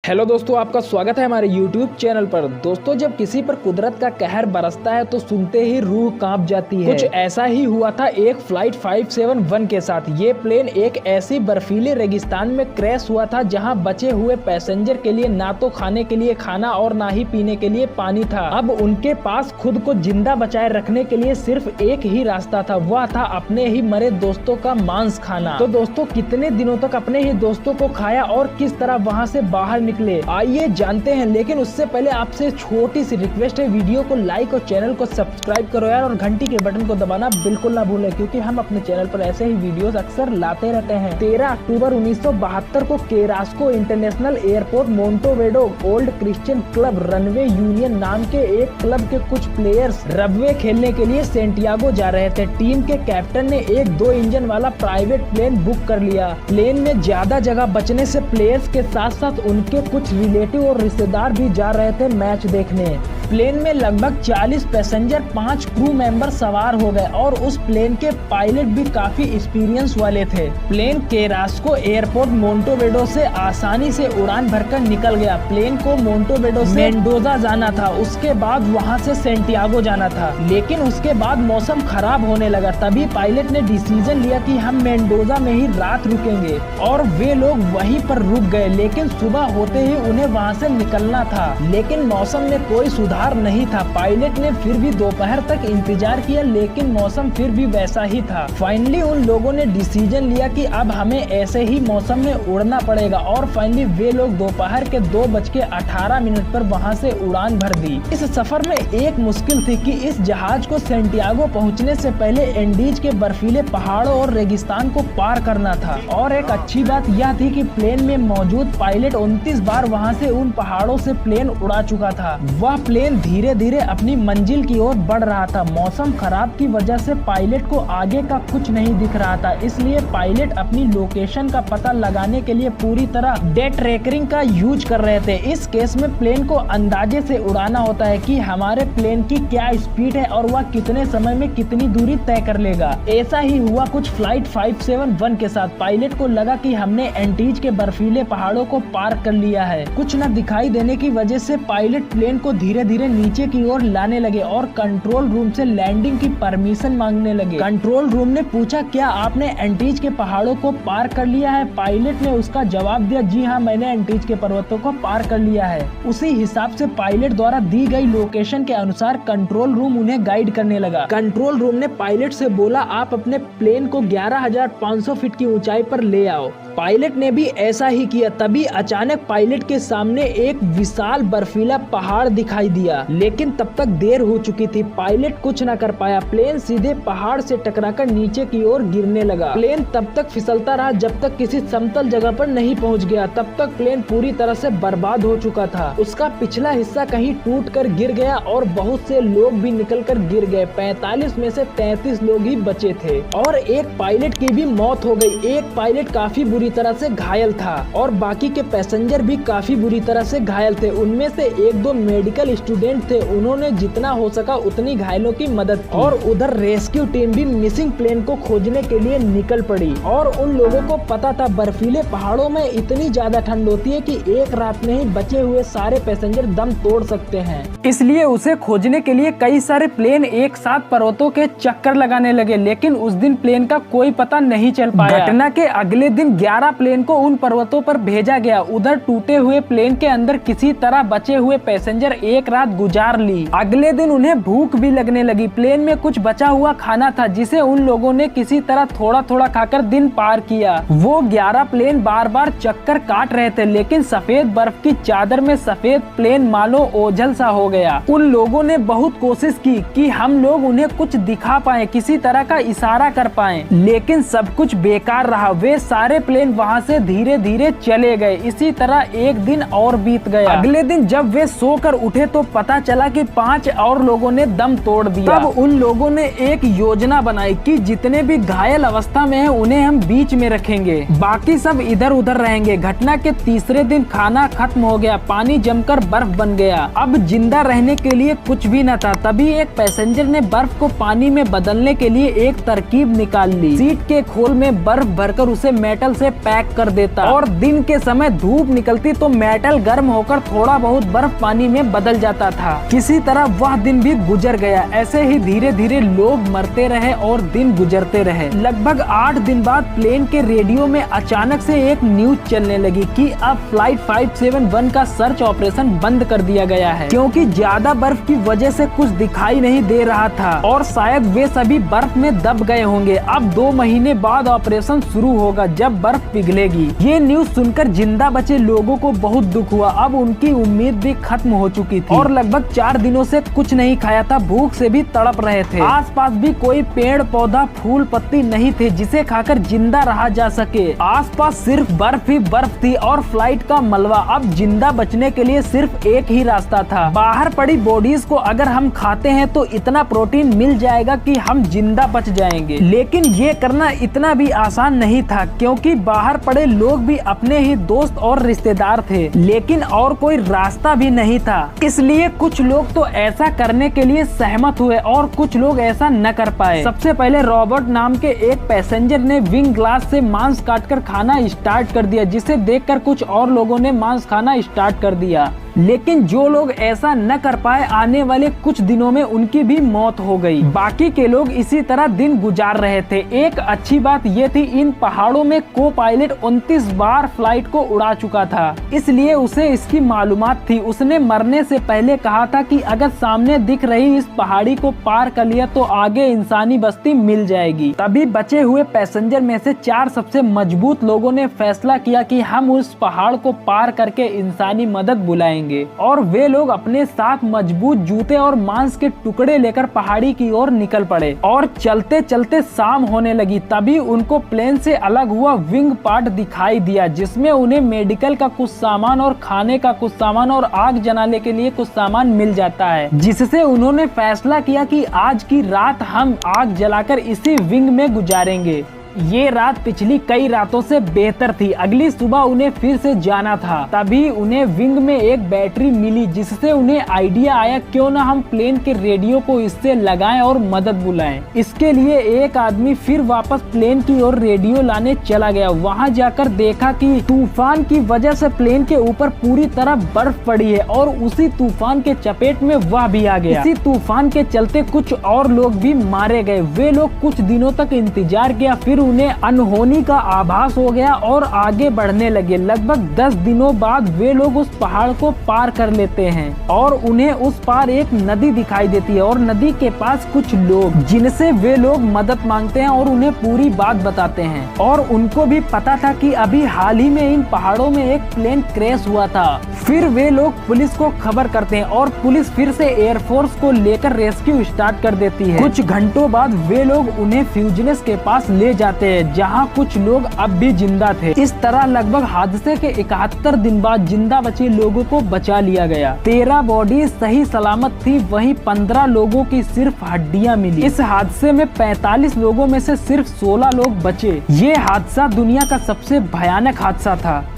Hello दोस्तों, आपका स्वागत है हमारे YouTube चैनल पर। दोस्तों, जब किसी पर कुदरत का कहर बरसता है तो सुनते ही रूह कांप जाती है। कुछ ऐसा ही हुआ था एक फ्लाइट 571 के साथ। ये प्लेन एक ऐसी बर्फीले रेगिस्तान में क्रैश हुआ था जहां बचे हुए पैसेंजर के लिए ना तो खाने के लिए खाना और ना ही पीने के लिए पानी था। अब उनके पास खुद को जिंदा बचाए रखने के लिए सिर्फ एक ही रास्ता था, वह था अपने ही मरे दोस्तों का मांस खाना। तो दोस्तों, कितने दिनों तक अपने ही दोस्तों को खाया और किस तरह वहाँ से बाहर निकले, आइए जानते हैं। लेकिन उससे पहले आपसे छोटी सी रिक्वेस्ट है, वीडियो को लाइक और चैनल को सब्सक्राइब करो यार, और घंटी के बटन को दबाना बिल्कुल ना भूलें, क्योंकि हम अपने चैनल पर ऐसे ही वीडियोस अक्सर लाते रहते हैं। 13 अक्टूबर 1972 को Carrasco international airport Montevideo old Christian club runway union नाम के एक क्लब के कुछ प्लेयर्स रबवे खेलने के लिए सेंटियागो जा रहे थे। टीम के कैप्टन ने एक 2 इंजन वाला प्राइवेट प्लेन बुक कर लिया। प्लेन में ज्यादा जगह बचने से प्लेयर्स के साथ साथ उनके कुछ रिलेटिव और रिश्तेदार भी जा रहे थे मैच देखने। प्लेन में लगभग 40 पैसेंजर, 5 क्रू मेंबर सवार हो गए और उस प्लेन के पायलट भी काफी एक्सपीरियंस वाले थे। प्लेन केरास्को एयरपोर्ट मोंटेवेडो से आसानी से उड़ान भरकर निकल गया। प्लेन को मोंटेवेडो से मेंडोजा जाना था, उसके बाद वहां से सेंटियागो जाना था। लेकिन उसके बाद मौसम खराब होने लगा। तभी पायलट ने डिसीजन लिया कि हम मेंडोजा में ही रात रुकेंगे, और वे लोग वहीं पर रुक गए। लेकिन सुबह होते ही उन्हें वहां से निकलना था, लेकिन मौसम में कोई सुधार नहीं था। पायलट ने फिर भी दोपहर तक इंतजार किया, लेकिन मौसम फिर भी वैसा ही था। फाइनली उन लोगों ने डिसीजन लिया कि अब हमें ऐसे ही मौसम में उड़ना पड़ेगा, और फाइनली वे लोग दोपहर के 2:18 पर वहां से उड़ान भर दी। इस सफर में एक मुश्किल थी कि इस जहाज को सेंटियागो पहुंचने से पहले एंडीज के बर्फीले पहाड़ों और रेगिस्तान को पार करना था। और एक अच्छी बात यह थी कि प्लेन में मौजूद पायलट 29 बार वहां से उन पहाड़ों से प्लेन उड़ा चुका था। वह प्लेन धीरे धीरे अपनी मंजिल की ओर बढ़ रहा था। मौसम खराब की वजह से पायलट को आगे का कुछ नहीं दिख रहा था, इसलिए पायलट अपनी लोकेशन का पता लगाने के लिए पूरी तरह डे ट्रैकिंग का यूज कर रहे थे। इस केस में प्लेन को अंदाजे से उड़ाना होता है कि हमारे प्लेन की क्या स्पीड है और वह कितने समय में कितनी दूरी तय कर लेगा। ऐसा ही हुआ कुछ फ्लाइट 571 के साथ। पायलट को लगा कि हमने एंटीज के बर्फीले पहाड़ों को पार कर लिया है। कुछ न दिखाई देने की वजह से पायलट प्लेन को धीरे धीरे नीचे की ओर लाने लगे और कंट्रोल रूम से लैंडिंग की परमिशन मांगने लगे। कंट्रोल रूम ने पूछा, क्या आपने एंटीज के पहाड़ों को पार कर लिया है? पायलट ने उसका जवाब दिया, जी हाँ, मैंने एंटीज के पर्वतों को पार कर लिया है। उसी हिसाब से पायलट द्वारा दी गई लोकेशन के अनुसार कंट्रोल रूम उन्हें गाइड करने लगा। कंट्रोल रूम ने पायलट से बोला, आप अपने प्लेन को 11,500 फीट की ऊंचाई पर ले आओ। पायलट ने भी ऐसा ही किया। तभी अचानक पायलट के सामने एक विशाल बर्फीला पहाड़ दिखाई दिया, लेकिन तब तक देर हो चुकी थी। पायलट कुछ न कर पाया। प्लेन सीधे पहाड़ से टकराकर नीचे की ओर गिरने लगा। प्लेन तब तक फिसलता रहा जब तक किसी समतल जगह पर नहीं पहुंच गया। तब तक प्लेन पूरी तरह से बर्बाद हो चुका था। उसका पिछला हिस्सा कहीं टूट कर गिर गया और बहुत से लोग भी निकल कर गिर गए। 45 में से 33 लोग ही बचे थे और एक पायलट की भी मौत हो गई। एक पायलट काफी बुरी तरह से घायल था और बाकी के पैसेंजर भी काफी बुरी तरह से घायल थे। उनमें से 1-2 मेडिकल स्टूडेंट थे, उन्होंने जितना हो सका उतनी घायलों की मदद की। और उधर रेस्क्यू टीम भी मिसिंग प्लेन को खोजने के लिए निकल पड़ी। और उन लोगों को पता था बर्फीले पहाड़ों में इतनी ज्यादा ठंड होती है कि एक रात में ही बचे हुए सारे पैसेंजर दम तोड़ सकते हैं, इसलिए उसे खोजने के लिए कई सारे प्लेन एक साथ पर्वतों के चक्कर लगाने लगे। लेकिन उस दिन प्लेन का कोई पता नहीं चल पाया। घटना के अगले दिन 11 प्लेन को उन पर्वतों पर भेजा गया। उधर टूटे हुए प्लेन के अंदर किसी तरह बचे हुए पैसेंजर एक रात गुजार ली। अगले दिन उन्हें भूख भी लगने लगी। प्लेन में कुछ बचा हुआ खाना था जिसे उन लोगों ने किसी तरह थोड़ा थोड़ा खाकर दिन पार किया। वो 11 प्लेन बार बार चक्कर काट रहे थे, लेकिन सफेद बर्फ की चादर में सफेद प्लेन मानो ओझल सा हो गया। उन लोगों ने बहुत कोशिश की कि हम लोग उन्हें कुछ दिखा पाए, किसी तरह का इशारा कर पाए, लेकिन सब कुछ बेकार रहा। वे सारे प्लेन वहाँ से धीरे धीरे चले गए। इसी तरह एक दिन और बीत गया। अगले दिन जब वे सोकर उठे तो पता चला कि 5 और लोगों ने दम तोड़ दिया। तब उन लोगों ने एक योजना बनाई कि जितने भी घायल अवस्था में हैं उन्हें हम बीच में रखेंगे, बाकी सब इधर उधर रहेंगे। घटना के तीसरे दिन खाना खत्म हो गया, पानी जमकर बर्फ बन गया। अब जिंदा रहने के लिए कुछ भी न था। तभी एक पैसेंजर ने बर्फ को पानी में बदलने के लिए एक तरकीब निकाल ली। सीट के खोल में बर्फ भरकर उसे मेटल से पैक कर देता और दिन के समय धूप निकलती तो मेटल गर्म होकर थोड़ा बहुत बर्फ पानी में बदल जाता था। किसी तरह वह दिन भी गुजर गया। ऐसे ही धीरे धीरे लोग मरते रहे और दिन गुजरते रहे। लगभग 8 दिन बाद प्लेन के रेडियो में अचानक से एक न्यूज चलने लगी कि अब फ्लाइट 571 का सर्च ऑपरेशन बंद कर दिया गया है, क्योंकि ज्यादा बर्फ की वजह से कुछ दिखाई नहीं दे रहा था और शायद वे सभी बर्फ में दब गए होंगे। अब 2 महीने बाद ऑपरेशन शुरू होगा जब बर्फ पिघलेगी। ये न्यूज सुनकर जिंदा बचे लोगों को बहुत दुख हुआ। अब उनकी उम्मीद भी खत्म हो चुकी थी और लगभग 4 दिनों से कुछ नहीं खाया था, भूख से भी तड़प रहे थे। आसपास भी कोई पेड़ पौधा फूल पत्ती नहीं थे जिसे खाकर जिंदा रहा जा सके। आसपास सिर्फ बर्फ ही बर्फ थी और फ्लाइट का मलबा। अब जिंदा बचने के लिए सिर्फ एक ही रास्ता था। बाहर पड़ी बॉडीज को अगर हम खाते हैं तो इतना प्रोटीन मिल जाएगा कि हम जिंदा बच जाएंगे। लेकिन ये करना इतना भी आसान नहीं था, क्योंकि बाहर पड़े लोग भी अपने ही दोस्त और रिश्तेदार थे, लेकिन और कोई रास्ता भी नहीं था। इसलिए कुछ लोग तो ऐसा करने के लिए सहमत हुए और कुछ लोग ऐसा न कर पाए। सबसे पहले रॉबर्ट नाम के एक पैसेंजर ने विंग ग्लास से मांस काटकर खाना स्टार्ट कर दिया, जिसे देखकर कुछ और लोगों ने मांस खाना स्टार्ट कर दिया। लेकिन जो लोग ऐसा न कर पाए, आने वाले कुछ दिनों में उनकी भी मौत हो गई। बाकी के लोग इसी तरह दिन गुजार रहे थे। एक अच्छी बात ये थी, इन पहाड़ों में को पायलट 29 बार फ्लाइट को उड़ा चुका था, इसलिए उसे इसकी मालूमात थी। उसने मरने से पहले कहा था कि अगर सामने दिख रही इस पहाड़ी को पार कर लिया तो आगे इंसानी बस्ती मिल जाएगी। तभी बचे हुए पैसेंजर में से 4 सबसे मजबूत लोगों ने फैसला किया कि हम उस पहाड़ को पार करके इंसानी मदद बुलाएंगे। और वे लोग अपने साथ मजबूत जूते और मांस के टुकड़े लेकर पहाड़ी की ओर निकल पड़े और चलते चलते शाम होने लगी। तभी उनको प्लेन से अलग हुआ विंग पार्ट दिखाई दिया, जिसमें उन्हें मेडिकल का कुछ सामान और खाने का कुछ सामान और आग जलाने के लिए कुछ सामान मिल जाता है, जिससे उन्होंने फैसला किया कि आज की रात हम आग जलाकर इसी विंग में गुजारेंगे। ये रात पिछली कई रातों से बेहतर थी। अगली सुबह उन्हें फिर से जाना था। तभी उन्हें विंग में एक बैटरी मिली, जिससे उन्हें आइडिया आया क्यों ना हम प्लेन के रेडियो को इससे लगाएं और मदद बुलाएं। इसके लिए एक आदमी फिर वापस प्लेन की ओर रेडियो लाने चला गया। वहां जाकर देखा कि तूफान की वजह से प्लेन के ऊपर पूरी तरह बर्फ पड़ी है और उसी तूफान के चपेट में वह भी आ गया। इसी तूफान के चलते कुछ और लोग भी मारे गए। वे लोग कुछ दिनों तक इंतजार किया, फिर उन्हें अनहोनी का आभास हो गया और आगे बढ़ने लगे। लगभग 10 दिनों बाद वे लोग उस पहाड़ को पार कर लेते हैं और उन्हें उस पार एक नदी दिखाई देती है और नदी के पास कुछ लोग, जिनसे वे लोग मदद मांगते हैं और उन्हें पूरी बात बताते हैं। और उनको भी पता था कि अभी हाल ही में इन पहाड़ों में एक प्लेन क्रैश हुआ था। फिर वे लोग पुलिस को खबर करते हैं और पुलिस फिर से एयरफोर्स को लेकर रेस्क्यू स्टार्ट कर देती है। कुछ घंटों बाद वे लोग उन्हें फ्यूजलेस के पास ले जाते हैं, जहां कुछ लोग अब भी जिंदा थे। इस तरह लगभग हादसे के 71 दिन बाद जिंदा बचे लोगों को बचा लिया गया। 13 बॉडी सही सलामत थी, वहीं 15 लोगों की सिर्फ हड्डियां मिली। इस हादसे में 45 लोगों में से सिर्फ 16 लोग बचे। ये हादसा दुनिया का सबसे भयानक हादसा था।